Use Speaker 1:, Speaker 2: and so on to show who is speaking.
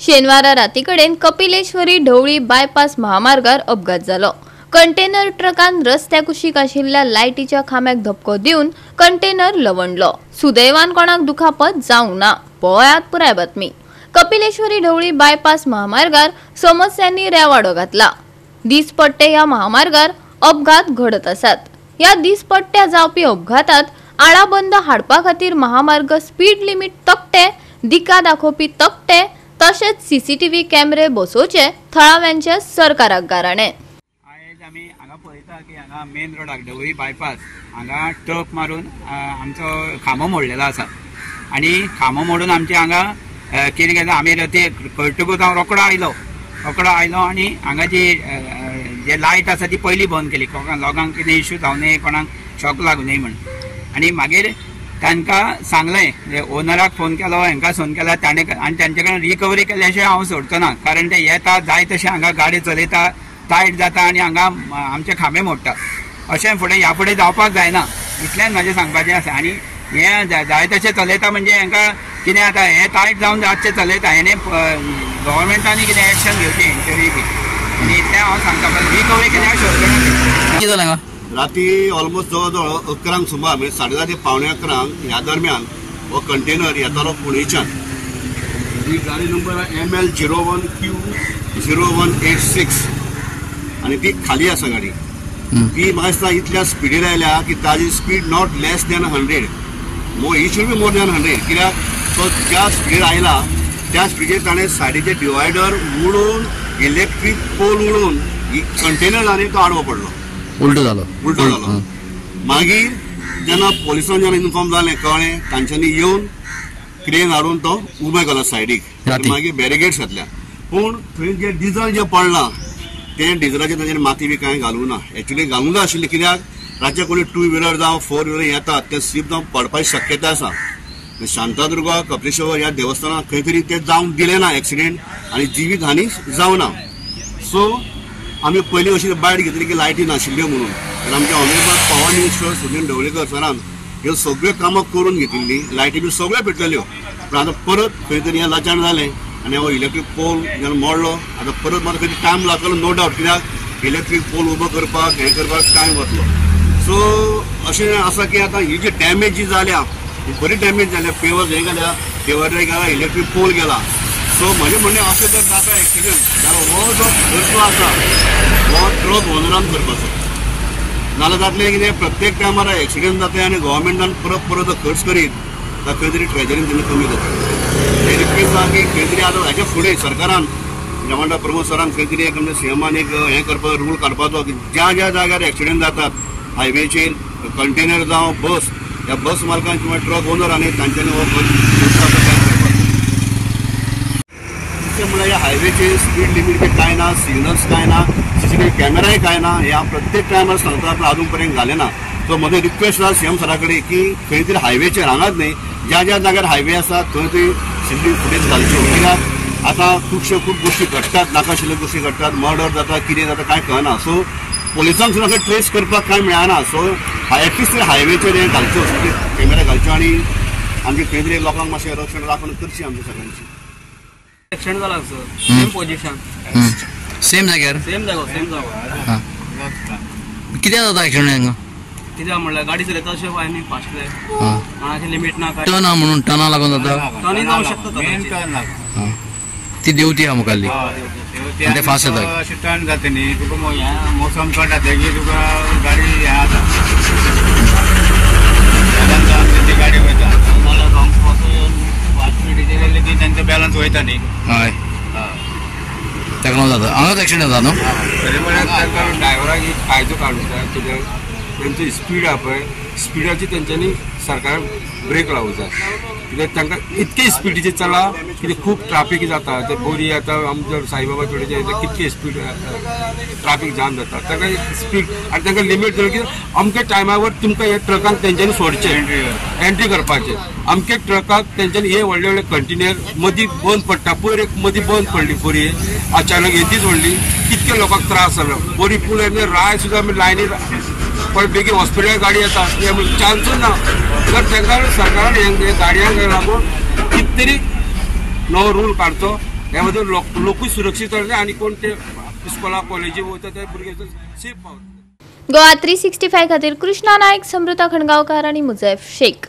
Speaker 1: शेनवारा राती कडेन कपिलेश्वरी ढवळी बायपास महामार्गार अपघात जालो। कंटेनर ट्रकान रस्त्या कुशीक आशिल्ल्या लायटीच्या खांब्याक धपको दिवन कंटेनर लवंडलो। सुदैवान कोणाक दुखापत जावंक ना। पळयात पुराय बातमी। कपिलेश्वरी ढवळी बायपास महामार्गार समस्यांनी रेवाडो घातला। दिसपट्टे या महामार्गार अपघात घडत आसात। या दिसपट्ट्या जावपी अपघातात आळाबंद हाडपा खातीर महामार्ग स्पीड लिमिट तक्ते, दिका दाखोवपी तक्ते तशेंच सीसीटीव्ही कॅमेरे बसोवचे थळाव्यांचे सरकाराक गाराणे।
Speaker 2: आयज आमी हांगा पळयता की हांगा मेन रोडाक ढवळी बायपास हांगा ट्रक मारून आमचो खांबो मोडलेलो आसा आनी खांबो मोडून आमचे हांगा कितें केलें आमी ते कळटकूच हांव रोखडो आयलो आनी हांगा जी लायट आसा ती पयलीं बंद केली। लोकांक कितें इश्यू जावं न्हय, कोणाक शॉक लागूं न्हय म्हणून। आनी मागीर तांकां सांगलें, ओनराक फोन केलो, हांकां फोन केला आनी तांचे कडेन रिकवरी केल्या शिवाय हांव सोडचो ना। कारण ते येता जाय तशें हांगा गाडी चलयता, टायट जाता आनी हांगा आमचे खांबे मोडटा। अशें फुडें ह्या फुडें जावपाक जायना, इतलेंच म्हाजें सांगपाचें आसा। आनी हें जाय तशें चलयता म्हणजे हांकां कितें जाता, हें टायट जावन रातचें चलयता, हेणे गव्हर्मेंटांनी कितें एक्शन घेवची हेंचेरूय बी। आनी इतलें हांव सांगता, रिकवरी केल्या सोडचो ना।
Speaker 3: कितें जालें
Speaker 4: राती ऑलमोस्ट जवळ जवळ 11 सुमार म्हणजे 10:30 ते पावणे 11 ह्या दरम्यान हो कंटेनर येतालो पुणेच्यान। ही गाडी नंबर ML 01Q0186 आणि ती खाली आसा गाडी। ती म्हाका दिसता इतल्या स्पिडीर आयल्या की ताजी speed not less than 100, he should be more than 100। कित्याक तो ज्या स्पिडीर आयला त्या स्पिडीर ताणें सायडीचे डिवायडर उडोवन, इलेक्ट्रीक पोल उडोवन ही कंटेनर आनी तो आडवो पडलो, उल्टो जालो। मागीर जेन्ना पोलिसांक जेन्ना इन्फॉर्म जालें, कळ्ळें, तांच्यांनी येवन क्रेन हाडून तो उबो केलो सायडीक, मागीर बॅरिगेड्स घातल्या। पूण थंय जे डिझल जे पडलां ते डिझलाचेर तांच्यांनी माती बी कांय घालूंक ना। एक्चुअली घालूंक जाय आशिल्लें, कित्याक रातचे कोणी 2 व्हिलर जावं 4 व्हिलर येतात ते स्लीप जावन पडपाची शक्यता आसा। शांतादुर्गा कपिलेश्वर ह्या देवस्थानाक खंय तरी ते जावंक दिलें ना एक्सिडेंट, आनी जिवीत हानी जावं ना। सो आमी पयलीं अशी बायट घेतली की लायटी नाशिल्ल्यो म्हणून, तर आमच्या honourable power minister Sunil Dhavalikar सरान ह्यो सगळ्यो कामां करून घेतिल्ली, लायटी बी सगळ्यो पेटलेल्यो। पूण आतां परत खंय तरी हें लाचाण जालें आनी हो इलेक्ट्रीक पोल जेन्ना मोडलो, आतां परत म्हाका खंय टायम लागतलो नो डावट, कित्याक इलेक्ट्रीक पोल उबो करपाक हें करपाक टायम वतलो। सो अशें आसा की आतां ही जी डॅमेज जी जाल्या ही बरी डॅमेज जाल्या, पेवर हें गेल्या, डिवायडर गेला, इलेक्ट्रीक पोल गेला। सो म्हजें म्हणणें अशें जर जाता एक्सिडेंट जाल्यार हो जो खर्च आसा हो ट्रक ओनरान करपाचो, नाल्यार जातलें कितें प्रत्येक टायमार एक्सिडेंट जाता आनी गव्हर्मेंटान परत खर्च करीत जाल्यार खंय तरी ट्रेजरीन तेणी कमी जाता। हें रिक्वेस्ट आसा की खंय तरी आतां हाच्या फुडें सरकारान जेवणा प्रमोद सरान खंय तरी एक सीएमान एक हें करपाचो रूल काडपाचो की ज्या ज्या जाग्यार एक्सिडेंट जातात हायवेचेर कंटेनर जावं बस, ह्या बस मालकान किंवा ट्रक ओनर आनी तांच्यांनी हो खर्च करपाचो। म्हळ्यार ह्या हायवेचेर स्पीड लिमीट बी कांय ना, सिग्नल्स कांय ना, CCTV कॅमेराय कांय ना, हे हांव प्रत्येक टायमार सांगता, पूण अजून पर्यंत घालें ना। सो म्हजो रिक्वेस्ट आसा CM सरा कडेन की खंय तरी हायवेचेर हांगाच न्हय, ज्या ज्या जाग्यार हायवे आसा थंय थंय CCTV फुटेज घालच्यो। कित्याक आतां खूब गोश्टी घडटात, नाका आशिल्ल्यो गोश्टी घडटात, मर्डर जाता, कितें जाता कांय कळना। सो पोलिसांक सुद्दां ट्रेस करपाक कांय मेळना। सो एटलिस्ट हायवेचेर हें घालच्यो, कॅमेरा घालच्यो आनी आमचे खंय तरी लोकांक मातशें रक्षण राखण करची आमच्या सगळ्यांची।
Speaker 2: एक्सिडेंट जाला सर, सेम पोजिशन,
Speaker 3: सेम जाग्यार,
Speaker 2: सेम जागो।
Speaker 3: कित्याक जाता एक्सिडेंट हांगा?
Speaker 2: कित्याक म्हणल्यार गाडी चलयता अशें आनी फास्ट हांगाचें लिमीट ना,
Speaker 3: टर्न आहा म्हणून टर्ना लागून जाता,
Speaker 2: टर्नी जावंक शकता।
Speaker 3: ती देवती आहा मुखाल्ली ते फास्ट येता,
Speaker 5: अशें टर्न जाता न्ही, तुका मोसम कळटा तेगे तुका गाडी हें जाता, गाडी वयता त्यांचं बॅलन्स वयता न्ही,
Speaker 3: हय तेका लागून जाता। हांगाच एक्सिडेंट जाता न्हू,
Speaker 5: तरी म्हळ्यार
Speaker 2: ड्रायव्हराक एक कायदो काडूंक जाय, कित्याक तेंची स्पीड आहा पळय, स्पिडाची तेंच्यांनी सरकारान ब्रेक लावूंक जाय। कित्याक तांकां इतके स्पिडीचे चला की खूब ट्राफीक जाता। ते बोरी आतां आमच्या साईबाबा कडेन कितके स्पीड ट्राफीक जाम जाता, ताका स्पीड आनी तांकां लिमीट धरून की अमके टायमार तुमकां हे ट्रकांक तेंच्यांनी सोडचें, एंट्री करपाचें। अमके ट्रकाक तेंच्यांनी हे व्हडले व्हडले कंटेनर मदीं बंद पडटा, पयर एक मदीं बंद पडली बोरी, अचानक येदीच व्हडली, कितके लोकांक त्रास जालो। बोरी पूल राय सुद्दां आमी लायनीर पण बेगीन हॉस्पिटल गाडी येता, चान्सूच ना। तर तांकां सरकारान हे गाडयांक लागून कितें तरी नवो रूल काडचो,
Speaker 6: ह्या बद्दल लोकूय सुरक्षीत रावले आनी कोण ते इस्कॉला कॉलेजी वयता ते भुरगे सेफ पावता.
Speaker 1: गोवा 365 खातीर कृष्णा नायक, समृता खणगांवकार आनी मुजैफ शेख.